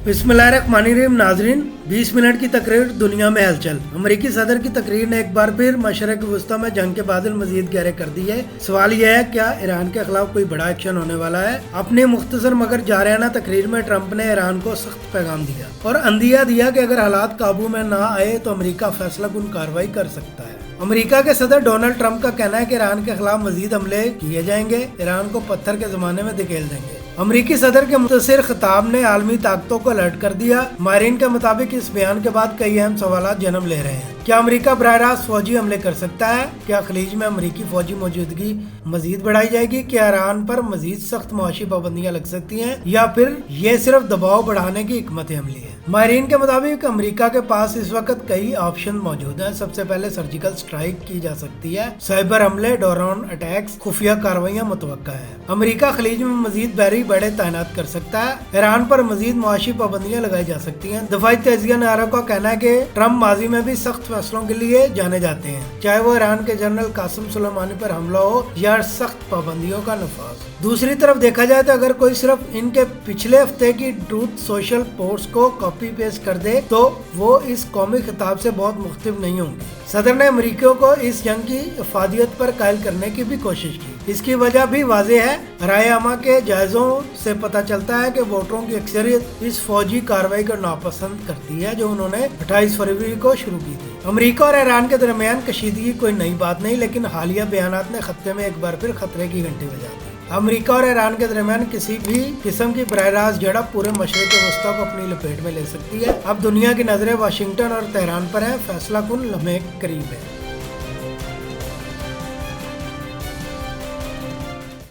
बिस्मिल्लाहिर्रहमानिर्रहीम नाजरीन, 20 मिनट की तकरीर दुनिया में हलचल। अमेरिकी सदर की तकरीर ने एक बार फिर मशरक़ वस्ता में जंग के बादल मजीद गहरे कर दी है। सवाल यह है, क्या ईरान के खिलाफ कोई बड़ा एक्शन होने वाला है? अपनी मुख्तसर मगर जारियाना तकरीर में ट्रंप ने ईरान को सख्त पैगाम दिया और अंदिया दिया कि अगर हालात काबू में ना आए तो अमेरिका फैसला कुन कार्रवाई कर सकता है। अमेरिका के सदर डोनाल्ड ट्रंप का कहना है कि ईरान के खिलाफ मजीद हमले किए जाएंगे, ईरान को पत्थर के जमाने में धकेल देंगे। अमेरिकी सदर के मुख्तसर खिताब ने आलमी ताकतों को अलर्ट कर दिया। माहिरीन के मुताबिक इस बयान के बाद कई अहम सवाल जन्म ले रहे हैं। क्या अमेरिका बराह रास्त फौजी हमले कर सकता है? क्या खलीज में अमेरिकी फौजी मौजूदगी मजीद बढ़ाई जाएगी? क्या ईरान पर मजीद सख्त मुआशी पाबंदियां लग सकती हैं, या फिर ये सिर्फ दबाव बढ़ाने की हिकमत अमली है? माहिरीन के मुताबिक अमेरिका के पास इस वक्त कई ऑप्शन मौजूद हैं। सबसे पहले सर्जिकल स्ट्राइक की जा सकती है, साइबर हमले, ड्रोन अटैक्स, खुफिया कार्रवाइयां मुतवक्का है। अमेरिका खलीज में मजीद बहरी बड़े तैनात कर सकता है। ईरान पर मजीद मुआशी पाबंदियां लगाई जा सकती हैं। दफाई तजिया नारों का कहना है कि ट्रंप माजी में भी सख्त फैसलों के लिए जाने जाते हैं, चाहे वो ईरान के जनरल कासिम सुलेमानी पर हमला हो या सख्त पाबंदियों का नफाज। दूसरी तरफ देखा जाए तो अगर कोई सिर्फ इनके पिछले हफ्ते की ट्रूथ सोशल पोस्ट को कॉपी पेस्ट कर दे तो वो इस कौमी खिताब से बहुत मुख्तलिफ नहीं होंगे। सदर ने अमेरिकियों को इस जंग की इफादियत पर कायल करने की भी कोशिश की। इसकी वजह भी वाज़ेह है। राय आमा के जायजों से पता चलता है कि वोटरों की अक्सरियत इस फौजी कार्रवाई को नापसंद करती है जो उन्होंने 28 फरवरी को शुरू की थी। अमेरिका और ईरान के दरमियान कशीदगी कोई नई बात नहीं, लेकिन हालिया बयानात ने खत्ते में एक बार फिर खतरे की घंटी बजा दी। अमेरिका और ईरान के दरमियान किसी भी किस्म की बराह रास्त झड़प पूरे मशरिक़ वस्ता को अपनी लपेट में ले सकती है। अब दुनिया की नजरें वाशिंगटन और तेहरान पर है। फैसला कुन लम्हे करीब है।